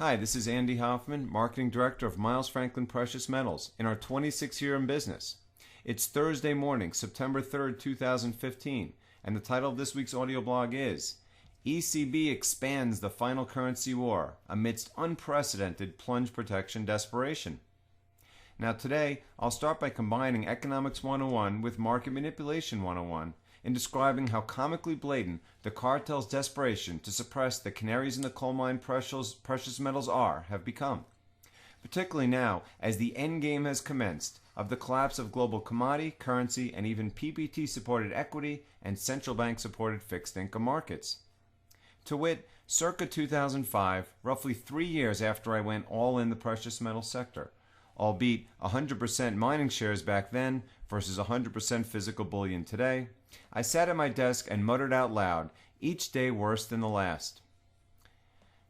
Hi, this is Andy Hoffman, Marketing Director of Miles Franklin Precious Metals in our 26th year in business. It's Thursday morning, September 3rd, 2015, and the title of this week's audioblog is ECB Expands the Final Currency War Amidst Unprecedented Plunge Protection Desperation. Now today, I'll start by combining Economics 101 with Market Manipulation 101 in describing how comically blatant the cartel's desperation to suppress the canaries in the coal mine precious metals have become. Particularly now, as the endgame has commenced of the collapse of global commodity, currency, and even PPT-supported equity and central bank-supported fixed income markets. To wit, circa 2005, roughly 3 years after I went all in the precious metal sector, albeit 100% mining shares back then versus 100% physical bullion today, I sat at my desk and muttered out loud, each day worse than the last.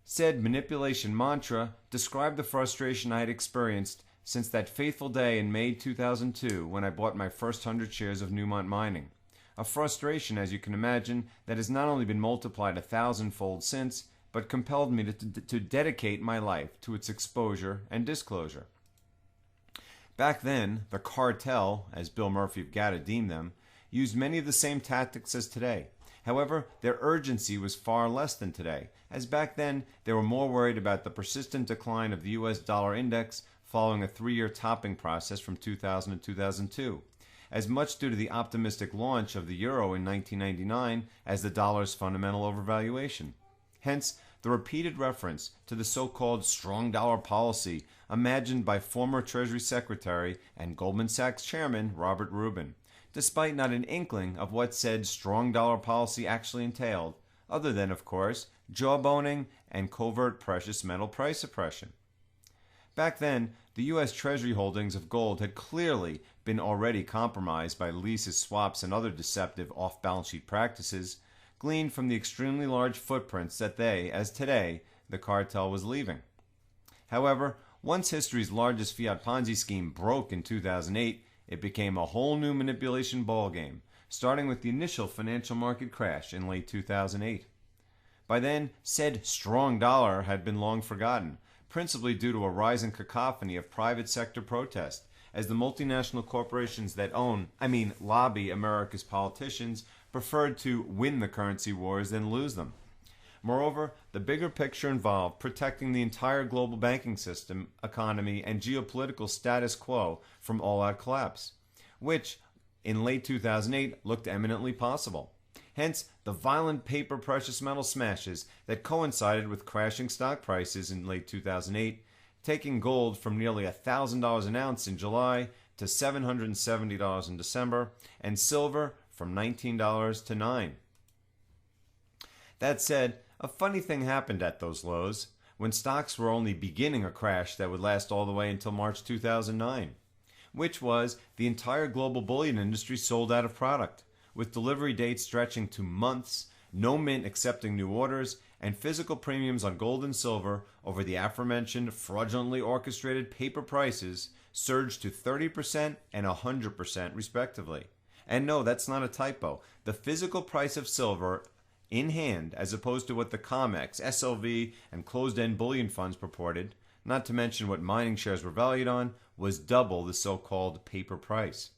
Said manipulation mantra described the frustration I had experienced since that fateful day in May 2002 when I bought my first 100 shares of Newmont Mining. A frustration, as you can imagine, that has not only been multiplied 1,000-fold since, but compelled me to dedicate my life to its exposure and disclosure. Back then, the cartel, as Bill Murphy of GATA deemed them, used many of the same tactics as today. However, their urgency was far less than today, as back then they were more worried about the persistent decline of the US dollar index following a 3-year topping process from 2000 to 2002, as much due to the optimistic launch of the euro in 1999 as the dollar's fundamental overvaluation. Hence, the repeated reference to the so-called strong dollar policy imagined by former Treasury Secretary and Goldman Sachs Chairman Robert Rubin, despite not an inkling of what said strong dollar policy actually entailed, other than, of course, jawboning and covert precious metal price suppression. Back then, the U.S. Treasury holdings of gold had clearly been already compromised by leases, swaps, and other deceptive off-balance sheet practices, gleaned from the extremely large footprints that they, as today, the cartel was leaving. However, once history's largest fiat Ponzi scheme broke in 2008, it became a whole new manipulation ballgame, starting with the initial financial market crash in late 2008. By then, said strong dollar had been long forgotten, principally due to a rising cacophony of private sector protest, as the multinational corporations that lobby America's politicians preferred to win the currency wars than lose them. Moreover, the bigger picture involved protecting the entire global banking system, economy, and geopolitical status quo from all-out collapse, which, in late 2008, looked eminently possible. Hence, the violent paper precious metal smashes that coincided with crashing stock prices in late 2008, taking gold from nearly $1,000 an ounce in July to $770 in December, and silver from $19 to $9. That said, a funny thing happened at those lows, when stocks were only beginning a crash that would last all the way until March 2009, which was the entire global bullion industry sold out of product, with delivery dates stretching to months, no mint accepting new orders, and physical premiums on gold and silver over the aforementioned fraudulently orchestrated paper prices surged to 30% and 100% respectively. And no, that's not a typo. The physical price of silver in hand, as opposed to what the COMEX, SLV, and closed-end bullion funds purported, not to mention what mining shares were valued on, was double the so-called paper price.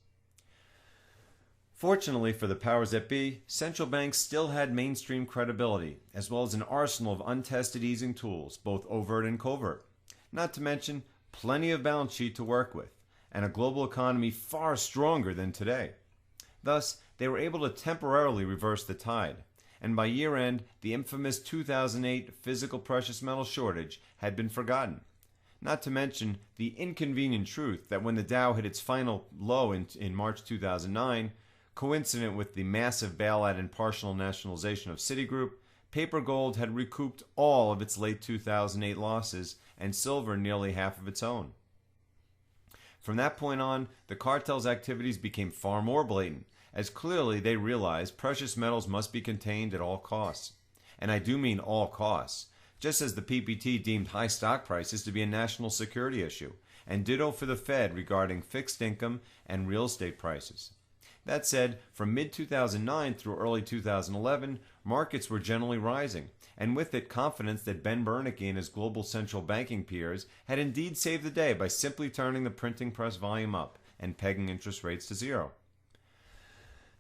Fortunately for the powers that be, central banks still had mainstream credibility, as well as an arsenal of untested easing tools, both overt and covert. Not to mention plenty of balance sheet to work with, and a global economy far stronger than today. Thus, they were able to temporarily reverse the tide, and by year-end, the infamous 2008 physical precious metal shortage had been forgotten. Not to mention the inconvenient truth that when the Dow hit its final low in March 2009, coincident with the massive bailout and partial nationalization of Citigroup, paper gold had recouped all of its late 2008 losses and silver nearly half of its own. From that point on, the cartel's activities became far more blatant, as clearly they realized precious metals must be contained at all costs. And I do mean all costs, just as the PPT deemed high stock prices to be a national security issue, and ditto for the Fed regarding fixed income and real estate prices. That said, from mid-2009 through early 2011, markets were generally rising, and with it confidence that Ben Bernanke and his global central banking peers had indeed saved the day by simply turning the printing press volume up and pegging interest rates to zero.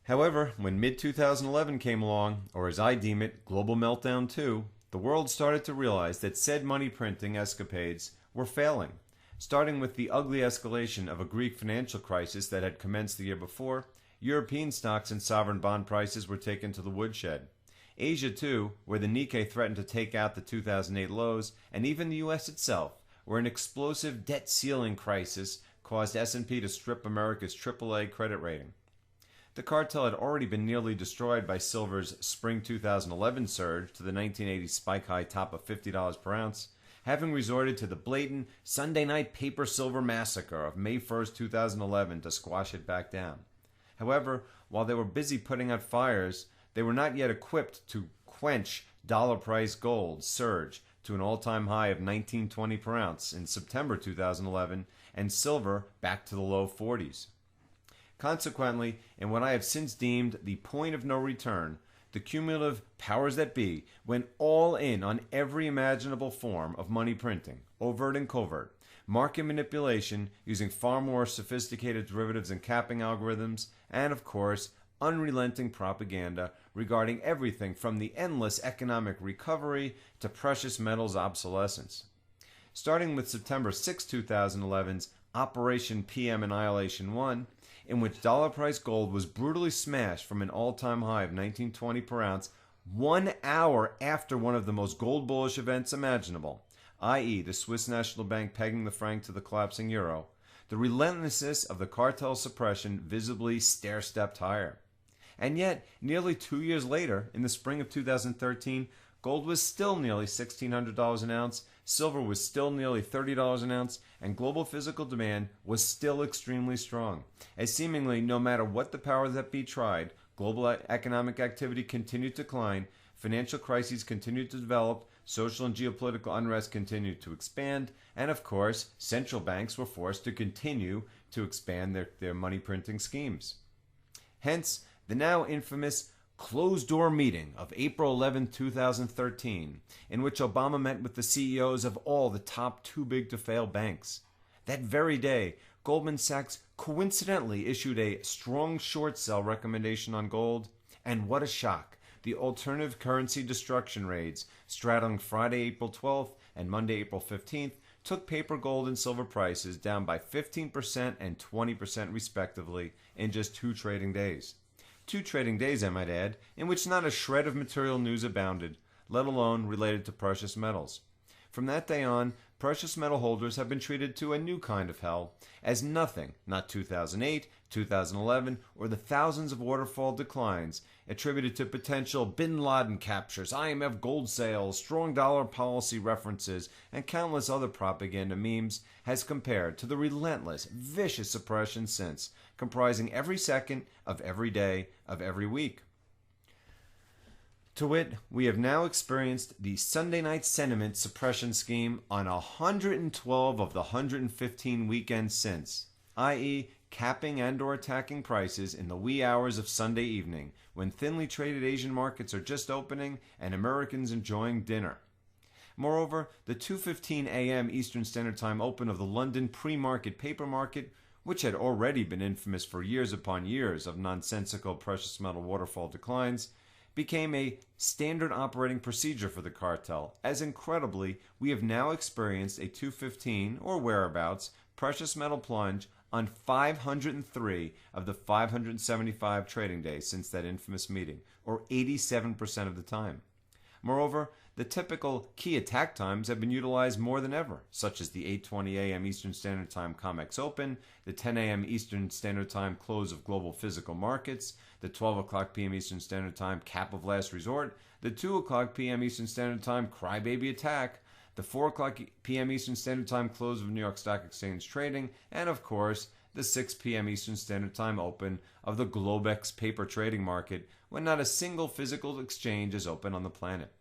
However, when mid-2011 came along, or as I deem it, global meltdown 2, the world started to realize that said money printing escapades were failing, starting with the ugly escalation of a Greek financial crisis that had commenced the year before. European stocks and sovereign bond prices were taken to the woodshed. Asia, too, where the Nikkei threatened to take out the 2008 lows, and even the U.S. itself, where an explosive debt ceiling crisis caused S&P to strip America's AAA credit rating. The cartel had already been nearly destroyed by silver's spring 2011 surge to the 1980 spike high top of $50 per ounce, having resorted to the blatant Sunday night paper silver massacre of May 1st, 2011 to squash it back down. However, while they were busy putting out fires, they were not yet equipped to quench dollar price gold's surge to an all-time high of $19.20 per ounce in September 2011 and silver back to the low 40s. Consequently, in what I have since deemed the point of no return, the cumulative powers that be went all in on every imaginable form of money printing, overt and covert, market manipulation using far more sophisticated derivatives and capping algorithms, and of course, unrelenting propaganda regarding everything from the endless economic recovery to precious metals obsolescence. Starting with September 6, 2011's Operation PM Annihilation 1, in which dollar price gold was brutally smashed from an all-time high of $19.20 per ounce 1 hour after one of the most gold bullish events imaginable, i.e. the Swiss National Bank pegging the franc to the collapsing euro, the relentlessness of the cartel suppression visibly stair-stepped higher. And yet, nearly 2 years later, in the spring of 2013, gold was still nearly $1,600 an ounce, silver was still nearly $30 an ounce, and global physical demand was still extremely strong, as seemingly no matter what the powers that be tried, global economic activity continued to decline, financial crises continued to develop, social and geopolitical unrest continued to expand, and of course, central banks were forced to continue to expand their money printing schemes. Hence, the now infamous closed-door meeting of April 11, 2013, in which Obama met with the CEOs of all the top too-big-to-fail banks. That very day, Goldman Sachs coincidentally issued a strong short sell recommendation on gold, and what a shock! The alternative currency destruction raids, straddling Friday, April 12th and Monday, April 15th, took paper gold and silver prices down by 15% and 20% respectively in just 2 trading days. 2 trading days, I might add, in which not a shred of material news abounded, let alone related to precious metals. From that day on, precious metal holders have been treated to a new kind of hell, as nothing, not 2008, 2011, or the thousands of waterfall declines attributed to potential bin Laden captures, IMF gold sales, strong dollar policy references, and countless other propaganda memes, has compared to the relentless, vicious suppression since, comprising every second of every day of every week. To wit, we have now experienced the Sunday night sentiment suppression scheme on 112 of the 115 weekends since, i.e., capping and or attacking prices in the wee hours of Sunday evening when thinly traded Asian markets are just opening and Americans enjoying dinner. Moreover, the 2:15 a.m. Eastern Standard Time open of the London pre-market paper market, which had already been infamous for years upon years of nonsensical precious metal waterfall declines, became a standard operating procedure for the cartel, as incredibly we have now experienced a 2:15 or whereabouts precious metal plunge on 503 of the 575 trading days since that infamous meeting, or 87% of the time. Moreover, the typical key attack times have been utilized more than ever, such as the 8:20 a.m. Eastern Standard Time COMEX Open, the 10 a.m. Eastern Standard Time close of global physical markets, the 12 o'clock p.m. Eastern Standard Time cap of last resort, the 2 o'clock p.m. Eastern Standard Time crybaby attack, the 4 o'clock p.m. Eastern Standard Time close of New York Stock Exchange trading, and of course, the 6 p.m. Eastern Standard Time open of the Globex paper trading market when not a single physical exchange is open on the planet.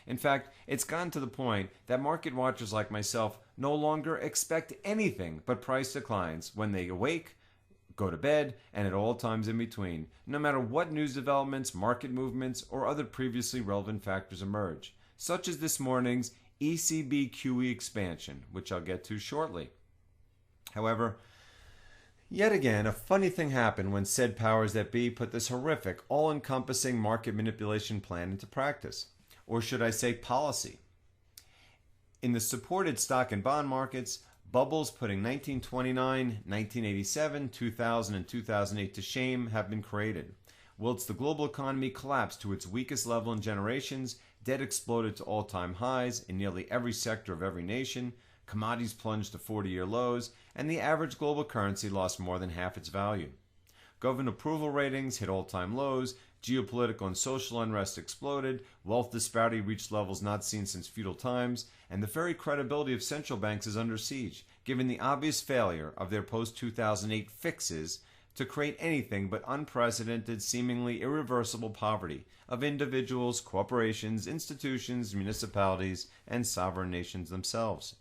In fact, it's gotten to the point that market watchers like myself no longer expect anything but price declines when they awake, go to bed, and at all times in between, no matter what news developments, market movements, or other previously relevant factors emerge. such as this morning's ECB QE expansion, which I'll get to shortly. However, yet again, a funny thing happened when said powers that be put this horrific, all-encompassing market manipulation plan into practice, or should I say policy. In the supported stock and bond markets, bubbles putting 1929, 1987, 2000, and 2008 to shame have been created. Whilst the global economy collapsed to its weakest level in generations, debt exploded to all-time highs in nearly every sector of every nation, commodities plunged to 40-year lows, and the average global currency lost more than half its value. Government approval ratings hit all-time lows, geopolitical and social unrest exploded, wealth disparity reached levels not seen since feudal times, and the very credibility of central banks is under siege, given the obvious failure of their post-2008 fixes to create anything but unprecedented, seemingly irreversible poverty of individuals, corporations, institutions, municipalities, and sovereign nations themselves.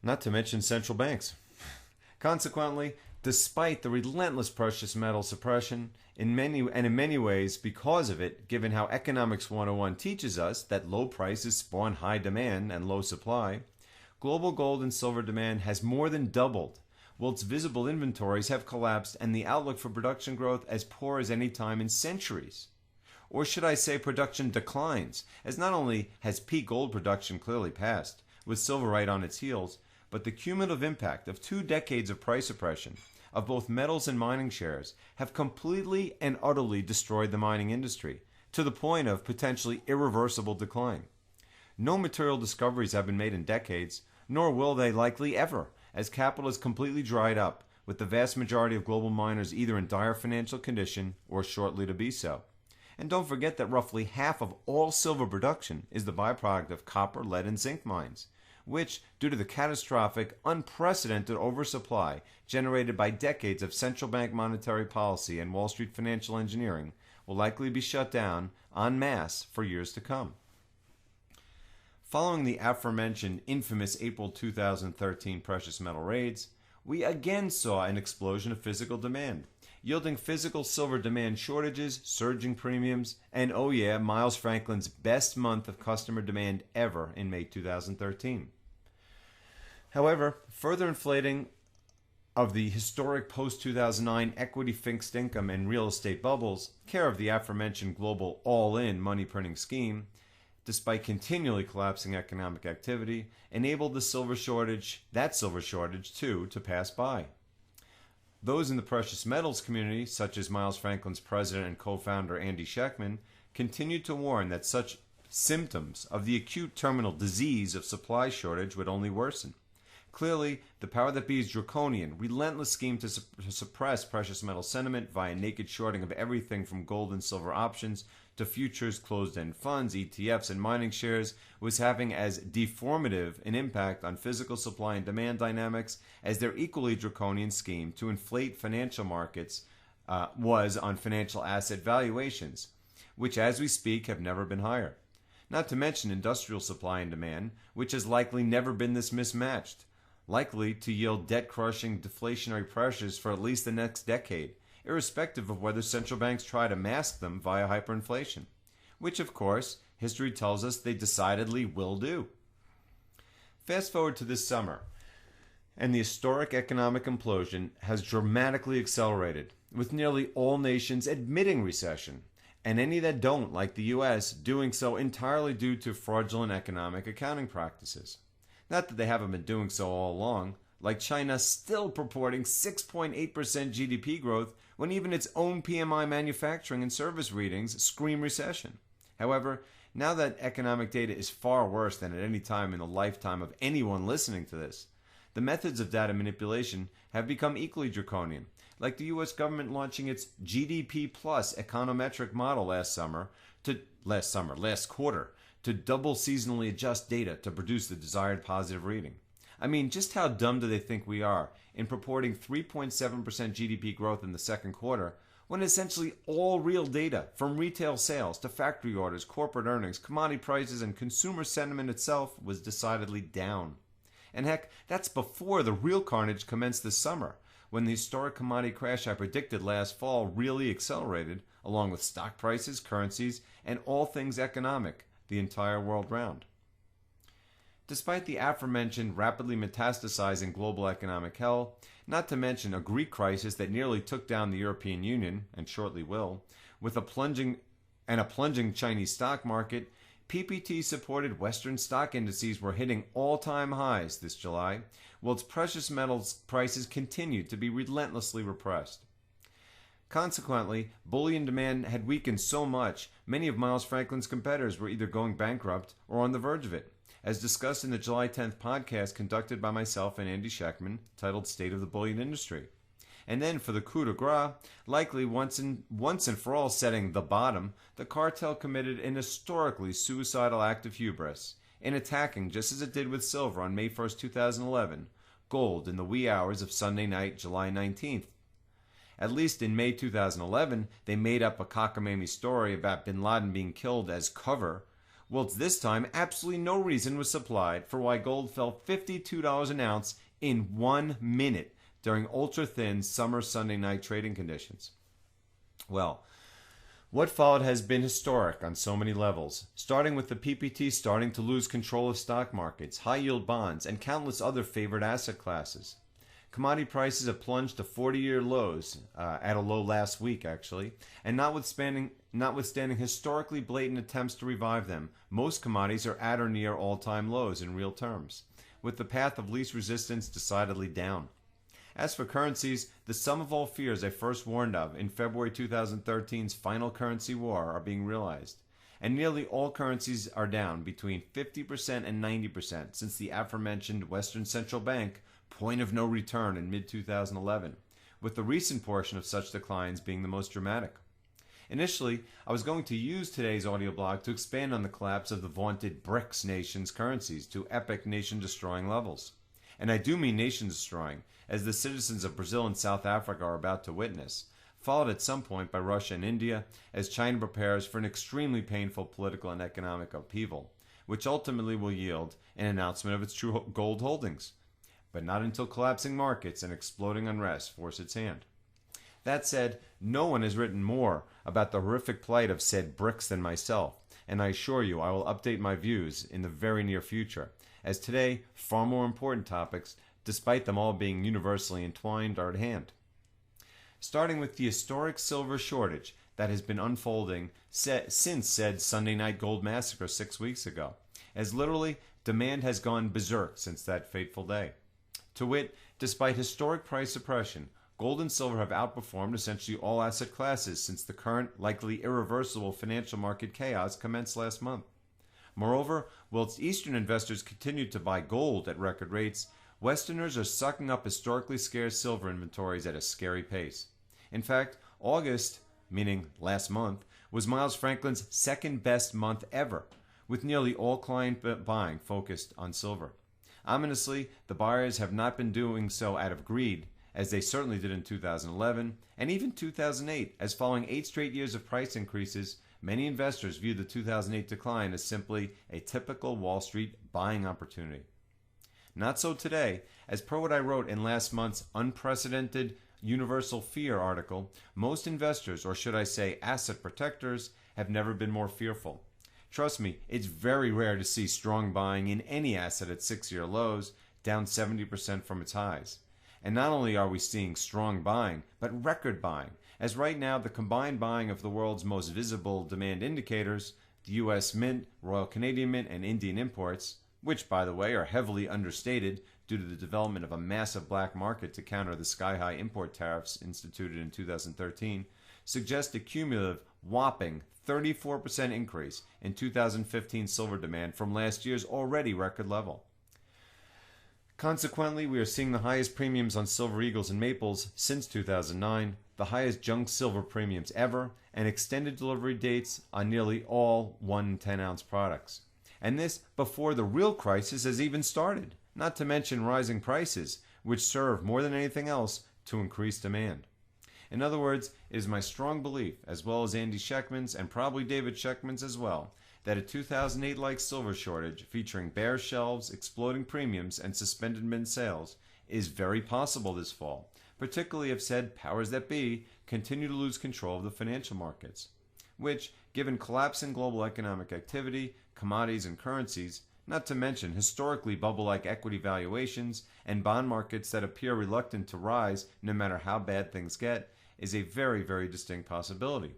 Not to mention central banks. Consequently, despite the relentless precious metal suppression, in many ways because of it, given how Economics 101 teaches us that low prices spawn high demand and low supply, global gold and silver demand has more than doubled, whilst visible inventories have collapsed and the outlook for production growth as poor as any time in centuries. Or should I say production declines, as not only has peak gold production clearly passed, with silver right on its heels, but the cumulative impact of 2 decades of price suppression of both metals and mining shares have completely and utterly destroyed the mining industry, to the point of potentially irreversible decline. No material discoveries have been made in decades, nor will they likely ever, as capital is completely dried up, with the vast majority of global miners either in dire financial condition or shortly to be so. And don't forget that roughly half of all silver production is the byproduct of copper, lead, and zinc mines, which, due to the catastrophic, unprecedented oversupply generated by decades of central bank monetary policy and Wall Street financial engineering, will likely be shut down en masse for years to come. Following the aforementioned infamous April 2013 precious metal raids, we again saw an explosion of physical demand, yielding physical silver demand shortages, surging premiums, and oh yeah, Miles Franklin's best month of customer demand ever in May 2013. However, further inflating of the historic post-2009 equity fixed income and real estate bubbles, care of the aforementioned global all-in money printing scheme, despite continually collapsing economic activity, enabled the silver shortage too, to pass by. Those in the precious metals community, such as Miles Franklin's president and co-founder Andy Schectman, continued to warn that such symptoms of the acute terminal disease of supply shortage would only worsen. Clearly, the power that be's draconian, relentless scheme to suppress precious metal sentiment via naked shorting of everything from gold and silver options to futures, closed-end funds, ETFs, and mining shares was having as deformative an impact on physical supply and demand dynamics as their equally draconian scheme to inflate financial markets was on financial asset valuations, which as we speak have never been higher. Not to mention industrial supply and demand, which has likely never been this mismatched, likely to yield debt-crushing deflationary pressures for at least the next decade, irrespective of whether central banks try to mask them via hyperinflation, which, of course, history tells us they decidedly will do. Fast forward to this summer, and the historic economic implosion has dramatically accelerated, with nearly all nations admitting recession, and any that don't, like the U.S., doing so entirely due to fraudulent economic accounting practices. Not that they haven't been doing so all along, like China still purporting 6.8% GDP growth when even its own PMI manufacturing and service readings scream recession. However, now that economic data is far worse than at any time in the lifetime of anyone listening to this, the methods of data manipulation have become equally draconian, like the U.S. government launching its GDP plus econometric model last quarter, to double seasonally adjust data to produce the desired positive reading. I mean, just how dumb do they think we are in purporting 3.7% GDP growth in the second quarter when essentially all real data, from retail sales to factory orders, corporate earnings, commodity prices, and consumer sentiment itself, was decidedly down? And heck, that's before the real carnage commenced this summer, when the historic commodity crash I predicted last fall really accelerated, along with stock prices, currencies, and all things economic, the entire world round. Despite the aforementioned rapidly metastasizing global economic hell, not to mention a Greek crisis that nearly took down the European Union, and shortly will, with a plunging Chinese stock market, PPT-supported Western stock indices were hitting all-time highs this July, whilst precious metals prices continued to be relentlessly repressed. Consequently, bullion demand had weakened so much, many of Miles Franklin's competitors were either going bankrupt or on the verge of it, as discussed in the July 10th podcast conducted by myself and Andy Schechtman, titled State of the Bullion Industry. And then for the coup de grace, likely once and for all setting the bottom, the cartel committed an historically suicidal act of hubris in attacking, just as it did with silver on May 1st, 2011, gold in the wee hours of Sunday night, July 19th. At least in May 2011, they made up a cockamamie story about bin Laden being killed as cover, whilst this time absolutely no reason was supplied for why gold fell $52 an ounce in 1 minute during ultra-thin summer Sunday night trading conditions. Well, what followed has been historic on so many levels, starting with the PPT starting to lose control of stock markets, high-yield bonds, and countless other favored asset classes. Commodity prices have plunged to 40-year lows, at a low last week actually, and notwithstanding historically blatant attempts to revive them, most commodities are at or near all-time lows in real terms, with the path of least resistance decidedly down. As for currencies, the sum of all fears I first warned of in February 2013's final currency war are being realized, and nearly all currencies are down between 50% and 90% since the aforementioned Western Central Bank point of no return in mid-2011, with the recent portion of such declines being the most dramatic. Initially, I was going to use today's audio blog to expand on the collapse of the vaunted BRICS nations' currencies to epic nation-destroying levels. And I do mean nation-destroying, as the citizens of Brazil and South Africa are about to witness, followed at some point by Russia and India, as China prepares for an extremely painful political and economic upheaval, which ultimately will yield an announcement of its true gold holdings, but not until collapsing markets and exploding unrest force its hand. That said, no one has written more about the horrific plight of said BRICS than myself, and I assure you I will update my views in the very near future, as today far more important topics, despite them all being universally entwined, are at hand. Starting with the historic silver shortage that has been unfolding since said Sunday night gold massacre 6 weeks ago, as literally demand has gone berserk since that fateful day. To wit, despite historic price suppression, gold and silver have outperformed essentially all asset classes since the current, likely irreversible financial market chaos commenced last month. Moreover, whilst Eastern investors continued to buy gold at record rates, Westerners are sucking up historically scarce silver inventories at a scary pace. In fact, August, meaning last month, was Miles Franklin's second best month ever, with nearly all client buying focused on silver. Ominously, the buyers have not been doing so out of greed, as they certainly did in 2011 and even 2008, as following 8 straight years of price increases, many investors view the 2008 decline as simply a typical Wall Street buying opportunity. Not so today, as per what I wrote in last month's unprecedented Universal Fear article, most investors, or should I say asset protectors, have never been more fearful. Trust me, it's very rare to see strong buying in any asset at 6-year lows, down 70% from its highs. And not only are we seeing strong buying, but record buying, as right now the combined buying of the world's most visible demand indicators, the U.S. Mint, Royal Canadian Mint, and Indian imports, which, by the way, are heavily understated due to the development of a massive black market to counter the sky-high import tariffs instituted in 2013, suggest a cumulative, whopping 34% increase in 2015 silver demand from last year's already record level. Consequently, we are seeing the highest premiums on silver eagles and maples since 2009, the highest junk silver premiums ever, and extended delivery dates on nearly all 1 10-ounce products. And this before the real crisis has even started, not to mention rising prices, which serve more than anything else to increase demand. In other words, it is my strong belief, as well as Andy Schechtman's and probably David Schechtman's as well, that a 2008-like silver shortage featuring bare shelves, exploding premiums, and suspended mint sales is very possible this fall, particularly if said powers that be continue to lose control of the financial markets, which, given collapse in global economic activity, commodities, and currencies, not to mention historically bubble-like equity valuations and bond markets that appear reluctant to rise no matter how bad things get, is a very, very distinct possibility.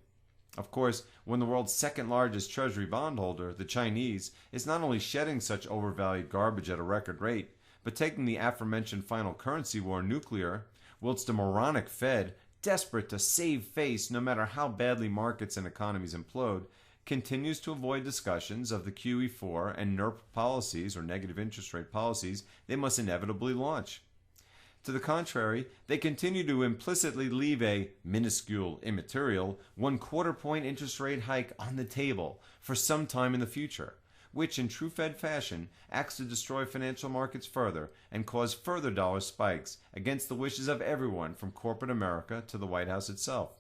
Of course, when the world's second largest treasury bondholder, the Chinese, is not only shedding such overvalued garbage at a record rate, but taking the aforementioned final currency war nuclear, whilst the moronic Fed, desperate to save face no matter how badly markets and economies implode, continues to avoid discussions of the QE4 and NERP policies, or negative interest rate policies, they must inevitably launch. To the contrary, they continue to implicitly leave a minuscule, immaterial, 1/4 point interest rate hike on the table for some time in the future, which in true Fed fashion acts to destroy financial markets further and cause further dollar spikes against the wishes of everyone from corporate America to the White House itself.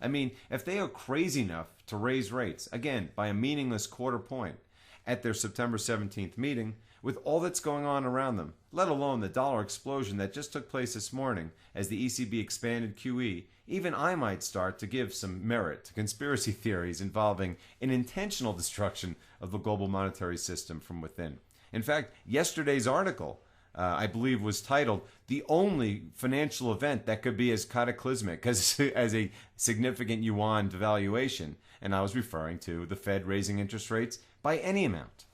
I mean, if they are crazy enough to raise rates, again, by a meaningless 1/4 point at their September 17th meeting, with all that's going on around them, let alone the dollar explosion that just took place this morning as the ECB expanded QE, even I might start to give some merit to conspiracy theories involving an intentional destruction of the global monetary system from within. In fact, yesterday's article, I believe, was titled, "The Only Financial Event That Could Be as Cataclysmic as a Significant Yuan Devaluation," and I was referring to the Fed raising interest rates by any amount.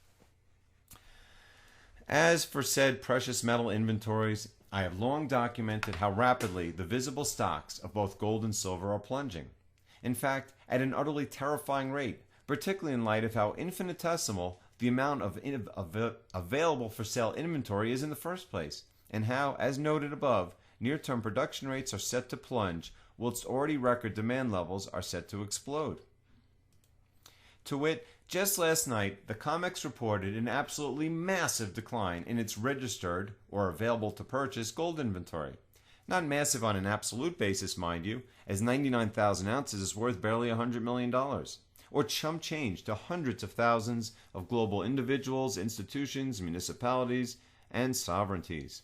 As for said precious metal inventories, I have long documented how rapidly the visible stocks of both gold and silver are plunging. In fact, at an utterly terrifying rate, particularly in light of how infinitesimal the amount of available for sale inventory is in the first place, and how, as noted above, near-term production rates are set to plunge, whilst already record demand levels are set to explode. To wit, just last night, the COMEX reported an absolutely massive decline in its registered, or available to purchase, gold inventory. Not massive on an absolute basis, mind you, as 99,000 ounces is worth barely $100 million, or chump change to hundreds of thousands of global individuals, institutions, municipalities, and sovereignties.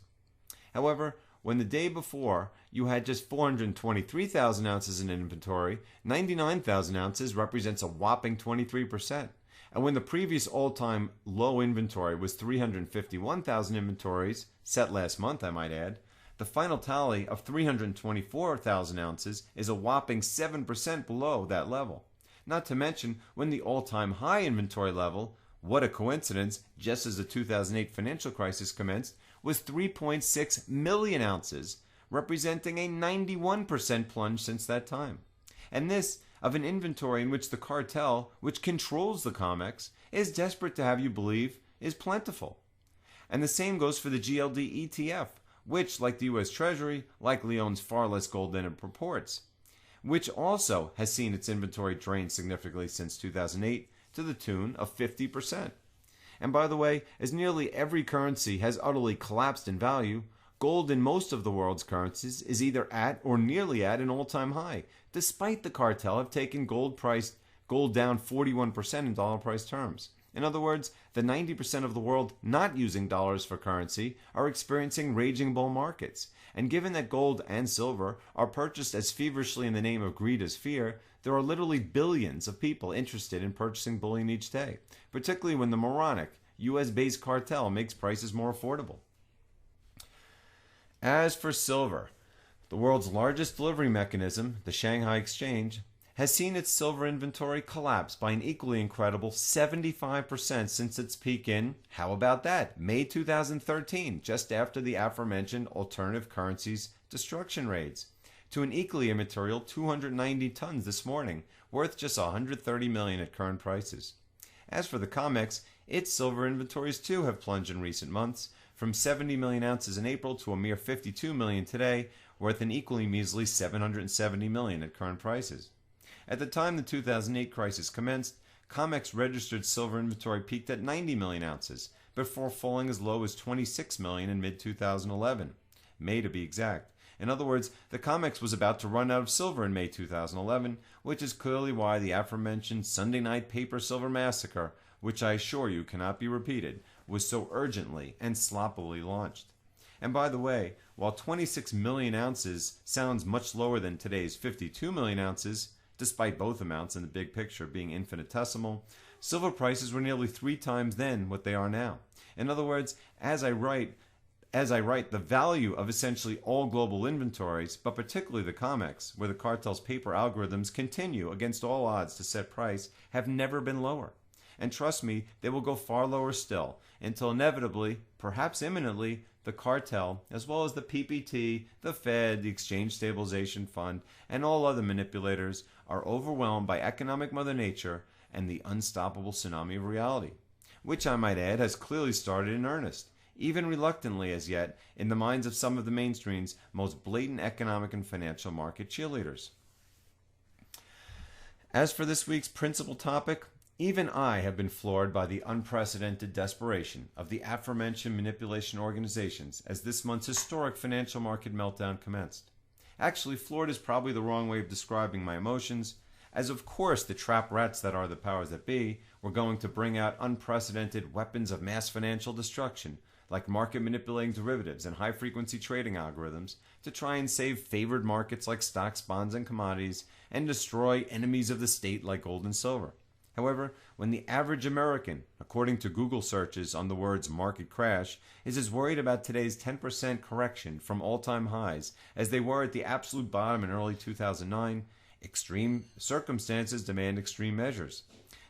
However, when the day before you had just 423,000 ounces in inventory, 99,000 ounces represents a whopping 23%. And when the previous all-time low inventory was 351,000 inventories, set last month I might add, the final tally of 324,000 ounces is a whopping 7% below that level. Not to mention when the all-time high inventory level, what a coincidence, just as the 2008 financial crisis commenced, was 3.6 million ounces, representing a 91% plunge since that time. And this of an inventory in which the cartel, which controls the COMEX, is desperate to have you believe is plentiful. And the same goes for the GLD ETF, which, like the U.S. Treasury, likely owns far less gold than it purports, which also has seen its inventory drained significantly since 2008 to the tune of 50%. And by the way, as nearly every currency has utterly collapsed in value, gold in most of the world's currencies is either at or nearly at an all-time high, despite the cartel have taken gold down 41% in dollar price terms. In other words, the 90% of the world not using dollars for currency are experiencing raging bull markets. And given that gold and silver are purchased as feverishly in the name of greed as fear, there are literally billions of people interested in purchasing bullion each day, particularly when the moronic US-based cartel makes prices more affordable. As for silver, the world's largest delivery mechanism, the Shanghai Exchange, has seen its silver inventory collapse by an equally incredible 75% since its peak in, how about that, May 2013, just after the aforementioned alternative currencies destruction raids, to an equally immaterial 290 tons this morning, worth just $130 million at current prices. As for the COMEX, its silver inventories too have plunged in recent months, from 70 million ounces in April to a mere 52 million today, worth an equally measly $770 million at current prices. At the time the 2008 crisis commenced, COMEX registered silver inventory peaked at 90 million ounces, before falling as low as 26 million in mid-2011, May to be exact. In other words, the COMEX was about to run out of silver in May 2011, which is clearly why the aforementioned Sunday night paper silver massacre, which I assure you cannot be repeated, was so urgently and sloppily launched. And by the way, while 26 million ounces sounds much lower than today's 52 million ounces, despite both amounts in the big picture being infinitesimal, Silver prices were nearly 3 times then what they are now. In other words, as I write, the value of essentially all global inventories, but particularly the COMEX, where the cartel's paper algorithms continue against all odds to set price, have never been lower. And trust me, they will go far lower still, until inevitably, perhaps imminently, the cartel, as well as the PPT, the Fed, the Exchange Stabilization Fund, and all other manipulators, are overwhelmed by economic Mother Nature and the unstoppable tsunami of reality, which I might add has clearly started in earnest, even reluctantly as yet, in the minds of some of the mainstream's most blatant economic and financial market cheerleaders. As for this week's principal topic, even I have been floored by the unprecedented desperation of the aforementioned manipulation organizations as this month's historic financial market meltdown commenced. Actually, floored is probably the wrong way of describing my emotions, as of course the trap rats that are the powers that be were going to bring out unprecedented weapons of mass financial destruction, like market manipulating derivatives and high-frequency trading algorithms, to try and save favored markets like stocks, bonds, and commodities, and destroy enemies of the state like gold and silver. However, when the average American, according to Google searches on the words market crash, is as worried about today's 10% correction from all-time highs as they were at the absolute bottom in early 2009, extreme circumstances demand extreme measures.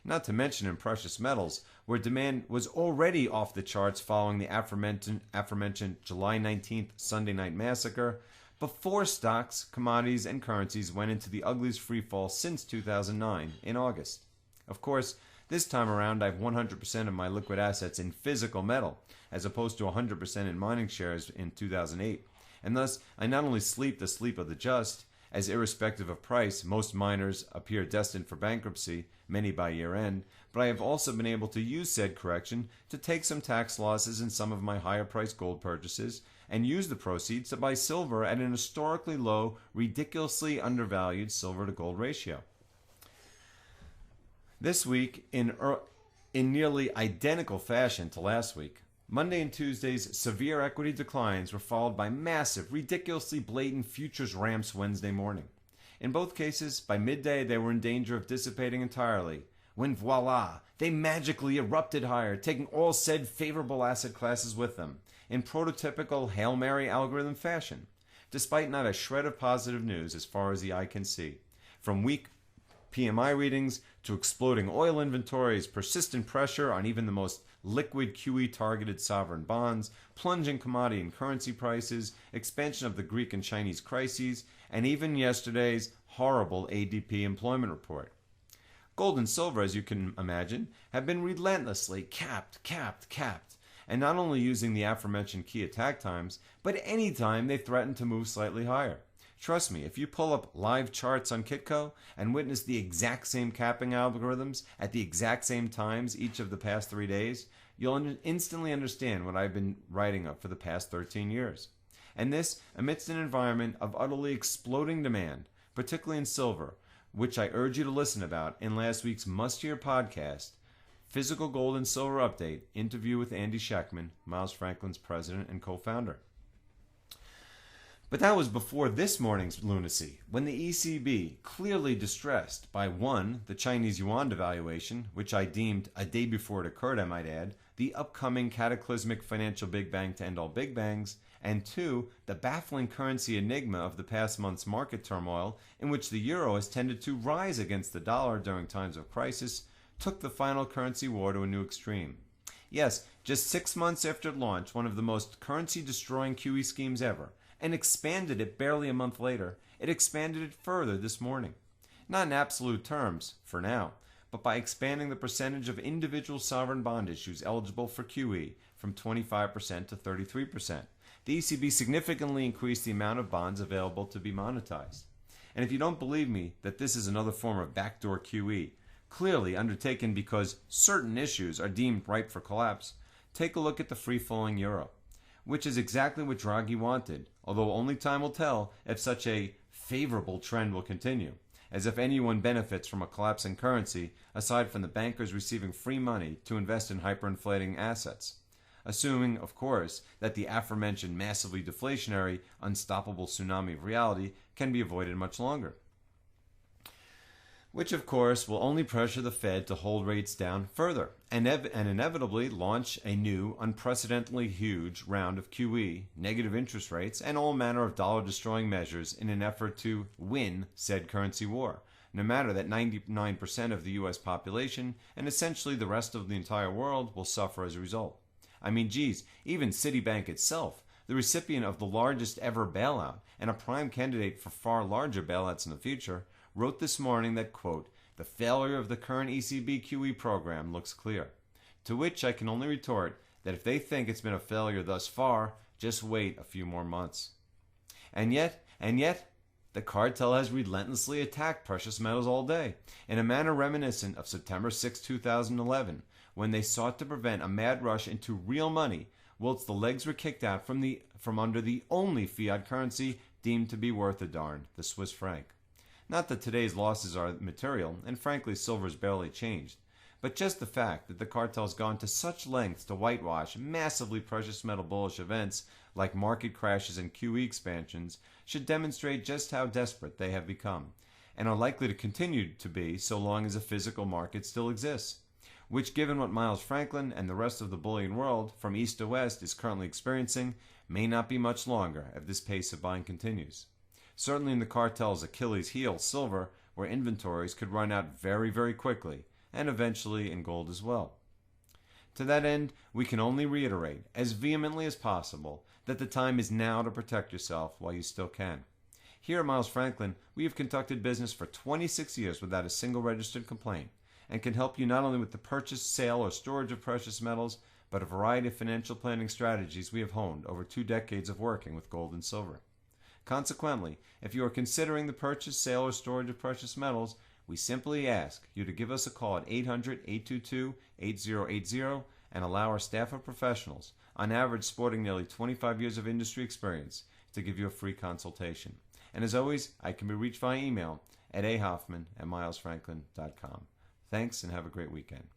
Not to mention in precious metals, where demand was already off the charts following the aforementioned July 19th Sunday night massacre, before stocks, commodities, and currencies went into the ugliest freefall since 2009 in August. Of course, this time around I have 100% of my liquid assets in physical metal, as opposed to 100% in mining shares in 2008, and thus I not only sleep the sleep of the just, as irrespective of price, most miners appear destined for bankruptcy, many by year-end, but I have also been able to use said correction to take some tax losses in some of my higher-priced gold purchases and use the proceeds to buy silver at an historically low, ridiculously undervalued silver-to-gold ratio. This week, in nearly identical fashion to last week, Monday and Tuesday's severe equity declines were followed by massive, ridiculously blatant futures ramps Wednesday morning. In both cases, by midday they were in danger of dissipating entirely, when voila, they magically erupted higher, taking all said favorable asset classes with them, in prototypical Hail Mary algorithm fashion, despite not a shred of positive news as far as the eye can see. From weak PMI readings to exploding oil inventories, persistent pressure on even the most liquid QE-targeted sovereign bonds, plunging commodity and currency prices, expansion of the Greek and Chinese crises, and even yesterday's horrible ADP employment report. Gold and silver, as you can imagine, have been relentlessly capped, and not only using the aforementioned key attack times, but any time they threaten to move slightly higher. Trust me, if you pull up live charts on Kitco and witness the exact same capping algorithms at the exact same times each of the past 3 days, you'll instantly understand what I've been writing up for the past 13 years. And this amidst an environment of utterly exploding demand, particularly in silver, which I urge you to listen about in last week's must-hear podcast, Physical Gold and Silver Update, interview with Andy Schectman, Miles Franklin's president and co-founder. But that was before this morning's lunacy, when the ECB, clearly distressed by 1, the Chinese yuan devaluation, which I deemed, a day before it occurred I might add, the upcoming cataclysmic financial Big Bang to end all Big Bangs, and 2, the baffling currency enigma of the past month's market turmoil, in which the euro has tended to rise against the dollar during times of crisis, took the final currency war to a new extreme. Yes, just 6 months after launch, one of the most currency-destroying QE schemes ever, and expanded it barely a month later, it expanded it further this morning. Not in absolute terms, for now, but by expanding the percentage of individual sovereign bond issues eligible for QE from 25% to 33%. The ECB significantly increased the amount of bonds available to be monetized. And if you don't believe me that this is another form of backdoor QE, clearly undertaken because certain issues are deemed ripe for collapse, take a look at the free-falling euro, which is exactly what Draghi wanted, although only time will tell if such a favorable trend will continue, as if anyone benefits from a collapsing currency aside from the bankers receiving free money to invest in hyperinflating assets, assuming, of course, that the aforementioned massively deflationary, unstoppable tsunami of reality can be avoided much longer. which of course will only pressure the Fed to hold rates down further and inevitably launch a new, unprecedentedly huge round of QE, negative interest rates, and all manner of dollar-destroying measures in an effort to win said currency war, no matter that 99% of the U.S. population and essentially the rest of the entire world will suffer as a result. I mean, geez, even Citibank itself, the recipient of the largest ever bailout and a prime candidate for far larger bailouts in the future, wrote this morning that, quote, the failure of the current ECB QE program looks clear. To which I can only retort that if they think it's been a failure thus far, just wait a few more months. And yet, the cartel has relentlessly attacked precious metals all day, in a manner reminiscent of September 6, 2011, when they sought to prevent a mad rush into real money, whilst the legs were kicked out from under the only fiat currency deemed to be worth a darn, the Swiss franc. Not that today's losses are material, and frankly silver's barely changed, but just the fact that the cartel's gone to such lengths to whitewash massively precious metal bullish events like market crashes and QE expansions should demonstrate just how desperate they have become, and are likely to continue to be so long as a physical market still exists, which, given what Miles Franklin and the rest of the bullion world, from east to west, is currently experiencing, may not be much longer if this pace of buying continues. Certainly in the cartel's Achilles heel, silver, where inventories could run out very, very quickly, and eventually in gold as well. To that end, we can only reiterate, as vehemently as possible, that the time is now to protect yourself while you still can. Here at Miles Franklin, we have conducted business for 26 years without a single registered complaint, and can help you not only with the purchase, sale, or storage of precious metals, but a variety of financial planning strategies we have honed over 2 decades of working with gold and silver. Consequently, if you are considering the purchase, sale, or storage of precious metals, we simply ask you to give us a call at 800-822-8080 and allow our staff of professionals, on average sporting nearly 25 years of industry experience, to give you a free consultation. And as always, I can be reached via email at ahoffman@milesfranklin.com. Thanks and have a great weekend.